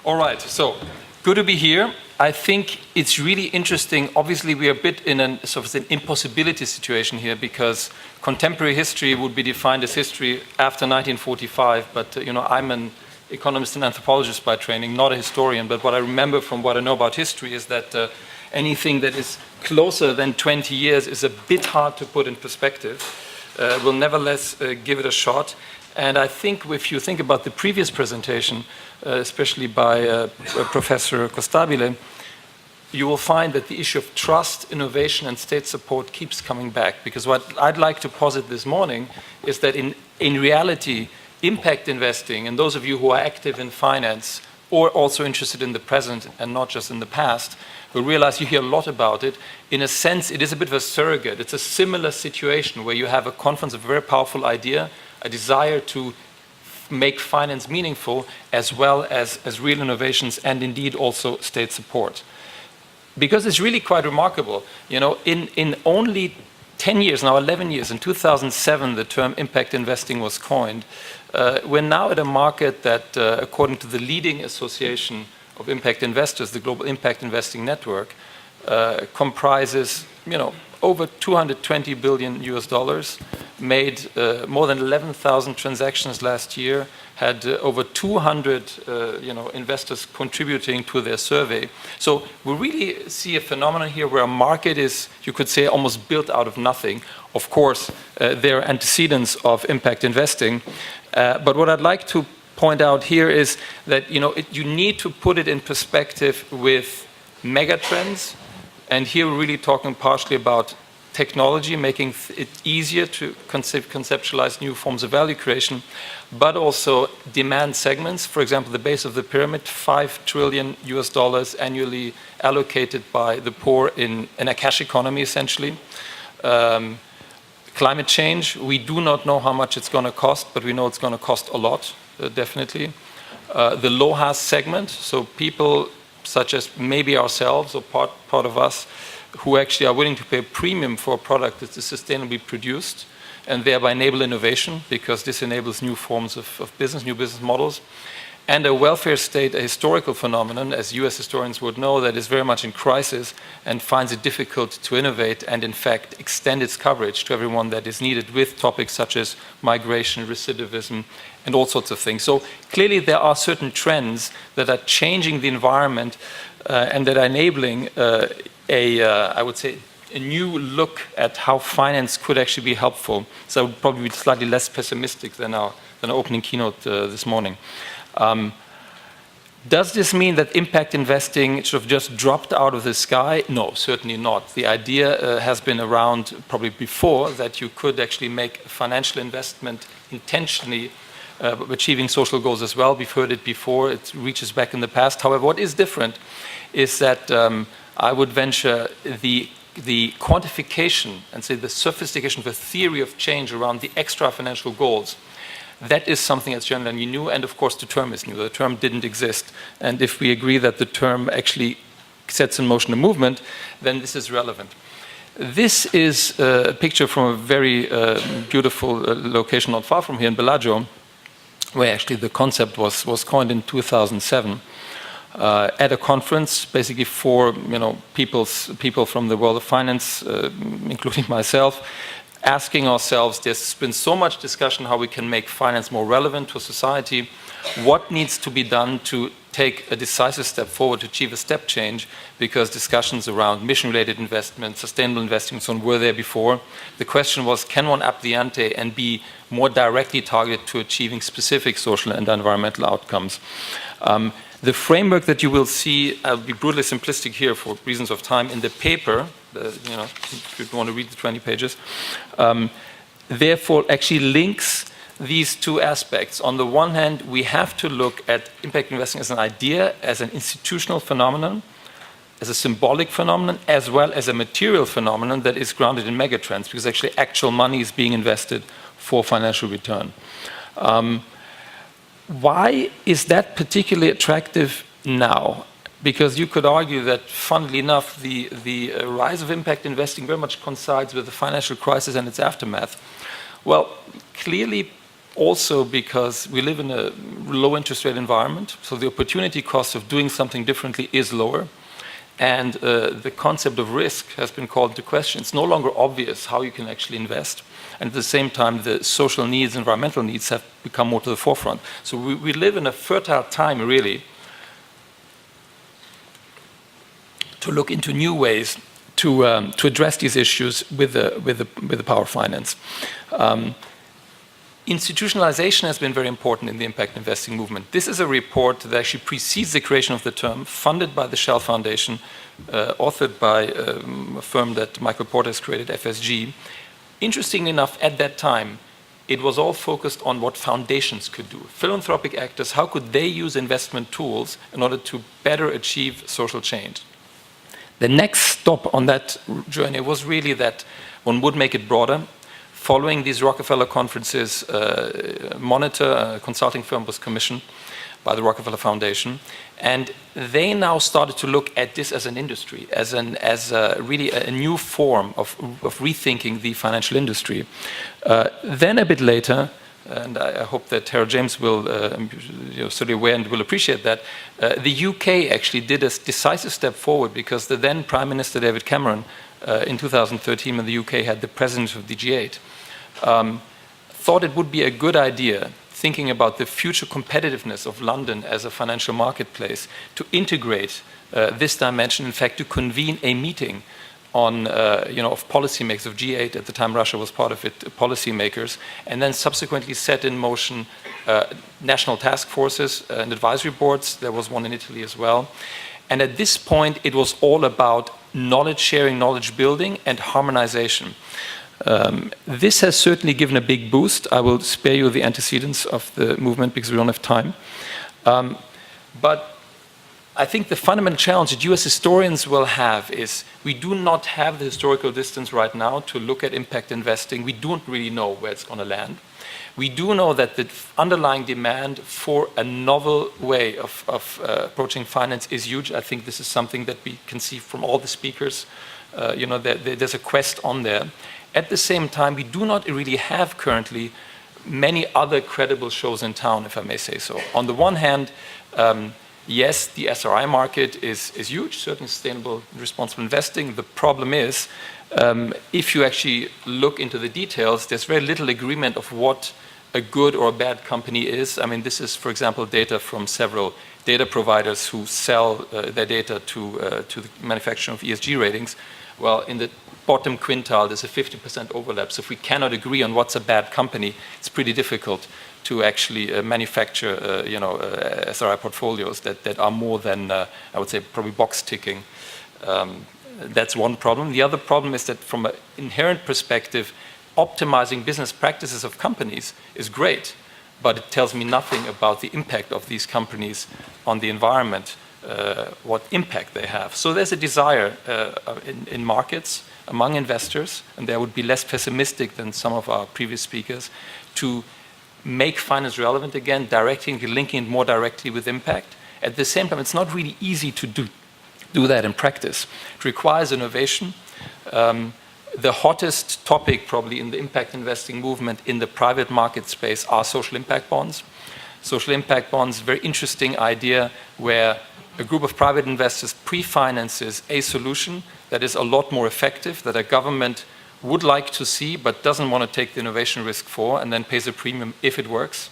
All right, so good to be here. I think it's really interesting. Obviously, we are a bit in an sort of an impossibility situation here because contemporary history would be defined as history after 1945. But I'm an economist and anthropologist by training, not a historian. But what I remember from what I know about history is that anything that is closer than 20 years is a bit hard to put in perspective. We'll nevertheless give it a shot. And I think if you think about the previous presentation, especially by Professor Costabile, you will find that the issue of trust, innovation, and state support keeps coming back. Because what I'd like to posit this morning is that in reality, impact investing, and those of you who are active in finance or also interested in the present and not just in the past, will realize you hear a lot about it. In a sense, it is a bit of a surrogate. It's a similar situation where you have a conference of a very powerful idea, a desire to make finance meaningful, as well as real innovations and indeed also state support. Because it's really quite remarkable. In only 10 years, now 11 years, in 2007 the term impact investing was coined. We're now at a market that, according to the leading association of impact investors, the Global Impact Investing Network, comprises over $220 billion US, made more than 11,000 transactions last year, had over 200 investors contributing to their survey. So we really see a phenomenon here where a market is, you could say, almost built out of nothing. Of course, there are antecedents of impact investing. But what I'd like to point out here is that you need to put it in perspective with megatrends. And here we're really talking partially about technology, making it easier to conceptualize new forms of value creation, but also demand segments. For example, the base of the pyramid, $5 trillion US annually allocated by the poor in a cash economy, essentially. Climate change, we do not know how much it's going to cost, but we know it's going to cost a lot, definitely. The low-has segment, so people such as maybe ourselves or part of us, who actually are willing to pay a premium for a product that is sustainably produced and thereby enable innovation, because this enables new forms of business, new business models. And a welfare state, a historical phenomenon, as US historians would know, that is very much in crisis and finds it difficult to innovate and, in fact, extend its coverage to everyone that is needed, with topics such as migration, recidivism, and all sorts of things. So clearly there are certain trends that are changing the environment and that are enabling I would say, a new look at how finance could actually be helpful. So I would probably be slightly less pessimistic than our opening keynote this morning. Does this mean that impact investing sort of just dropped out of the sky? No, certainly not. The idea has been around probably before, that you could actually make financial investment intentionally achieving social goals as well. We've heard it before. It reaches back in the past. However, what is different is that I would venture the quantification and say the sophistication of a theory of change around the extra financial goals. That is something that's generally new, and of course the term is new. The term didn't exist, and if we agree that the term actually sets in motion a movement, then this is relevant. This is a picture from a very beautiful location not far from here in Bellagio, where actually the concept was coined in 2007. At a conference, basically for people from the world of finance, including myself, asking ourselves, there's been so much discussion how we can make finance more relevant to society. What needs to be done to take a decisive step forward to achieve a step change? Because discussions around mission-related investment, sustainable investing, and so on were there before. The question was, can one up the ante and be more directly targeted to achieving specific social and environmental outcomes? The framework that you will see, I'll be brutally simplistic here for reasons of time, in the paper, if you want to read the 20 pages, therefore actually links these two aspects. On the one hand, we have to look at impact investing as an idea, as an institutional phenomenon, as a symbolic phenomenon, as well as a material phenomenon that is grounded in megatrends, because actually actual money is being invested for financial return. Why is that particularly attractive now? Because you could argue that, funnily enough, the rise of impact investing very much coincides with the financial crisis and its aftermath. Well, clearly, also because we live in a low interest rate environment, so the opportunity cost of doing something differently is lower. And the concept of risk has been called into question. It's no longer obvious how you can actually invest. And at the same time, the social needs, environmental needs have become more to the forefront. So we live in a fertile time, really, to look into new ways to address these issues with the power of finance. Institutionalization has been very important in the impact investing movement. This is a report that actually precedes the creation of the term, funded by the Shell Foundation, authored by a firm that Michael Porter has created, FSG. Interestingly enough, at that time, it was all focused on what foundations could do. Philanthropic actors, how could they use investment tools in order to better achieve social change? The next stop on that journey was really that one would make it broader. Following these Rockefeller conferences, Monitor, a consulting firm, was commissioned by the Rockefeller Foundation, and they now started to look at this as an industry, as really a new form of rethinking the financial industry. Then a bit later, and I hope that Harold James will certainly aware and will appreciate that, the UK actually did a decisive step forward, because the then Prime Minister David Cameron, in 2013, when the UK had the presidency of the G8, thought it would be a good idea, thinking about the future competitiveness of London as a financial marketplace, to integrate this dimension, in fact, to convene a meeting on, of policymakers of G8, at the time Russia was part of it, policymakers, and then subsequently set in motion national task forces and advisory boards. There was one in Italy as well. And at this point, it was all about knowledge sharing, knowledge building, and harmonization. This has certainly given a big boost. I will spare you the antecedents of the movement because we don't have time. But I think the fundamental challenge that US historians will have is we do not have the historical distance right now to look at impact investing. We don't really know where it's going to land. We do know that the underlying demand for a novel way of approaching finance is huge. I think this is something that we can see from all the speakers. There's a quest on there. At the same time, we do not really have currently many other credible shows in town, if I may say so. On the one hand, yes, the SRI market is huge, certainly sustainable, responsible investing. The problem is, if you actually look into the details, there's very little agreement of what a good or a bad company is. I mean, this is, for example, data from several data providers who sell their data to the manufacturer of ESG ratings. Well, in the bottom quintile, there's a 50% overlap. So if we cannot agree on what's a bad company, it's pretty difficult to actually manufacture, SRI portfolios that are more than, I would say, probably box ticking. That's one problem. The other problem is that from an inherent perspective, optimizing business practices of companies is great, but it tells me nothing about the impact of these companies on the environment, what impact they have. So there's a desire in markets, among investors, and I would be less pessimistic than some of our previous speakers, to make finance relevant again, linking it more directly with impact. At the same time, it's not really easy to do that in practice. It requires innovation. The hottest topic probably in the impact investing movement in the private market space are social impact bonds. Social impact bonds, very interesting idea where a group of private investors pre-finances a solution that is a lot more effective, that a government would like to see but doesn't want to take the innovation risk for, and then pays a premium if it works.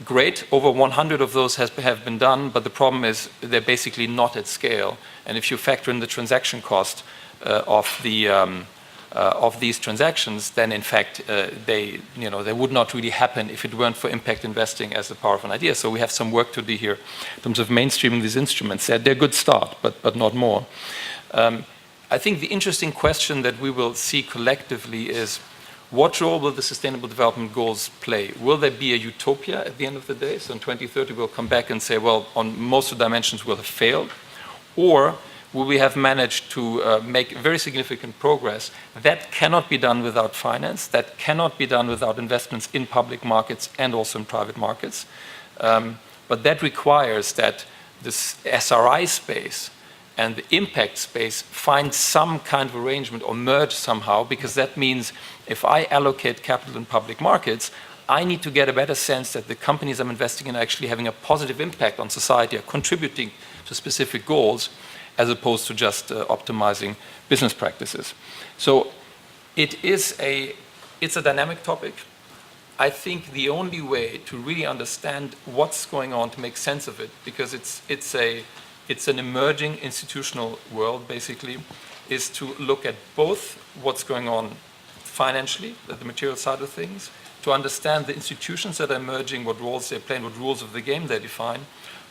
Great, over 100 of those have been done, but the problem is they're basically not at scale. And if you factor in the transaction cost of these transactions, then in fact they would not really happen if it weren't for impact investing as a powerful idea. So we have some work to do here in terms of mainstreaming these instruments. They're a good start, but not more. I think the interesting question that we will see collectively is, what role will the Sustainable Development Goals play? Will there be a utopia at the end of the day? So in 2030 we'll come back and say, well, on most of the dimensions we'll have failed. Or will we have managed to make very significant progress? That cannot be done without finance. That cannot be done without investments in public markets and also in private markets. But that requires that this SRI space and the impact space find some kind of arrangement or merge somehow, because that means if I allocate capital in public markets, I need to get a better sense that the companies I'm investing in are actually having a positive impact on society, are contributing to specific goals, as opposed to just optimizing business practices. So it's a dynamic topic. I think the only way to really understand what's going on, to make sense of it, because it's an emerging institutional world, basically, is to look at both what's going on financially, the material side of things, to understand the institutions that are emerging, what roles they play, and what rules of the game they define,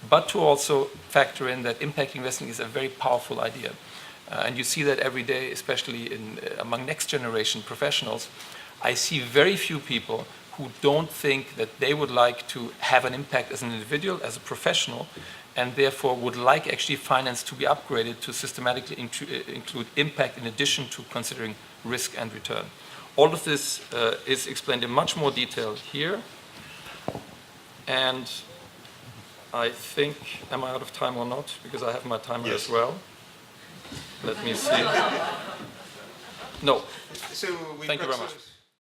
but to also factor in that impact investing is a very powerful idea. And you see that every day, especially among next generation professionals. I see very few people who don't think that they would like to have an impact as an individual, as a professional, and therefore would like actually finance to be upgraded to systematically include impact in addition to considering risk and return. All of this is explained in much more detail here. And I think, am I out of time or not? Because I have my timer as well. Let me see. No. So Thank you very much.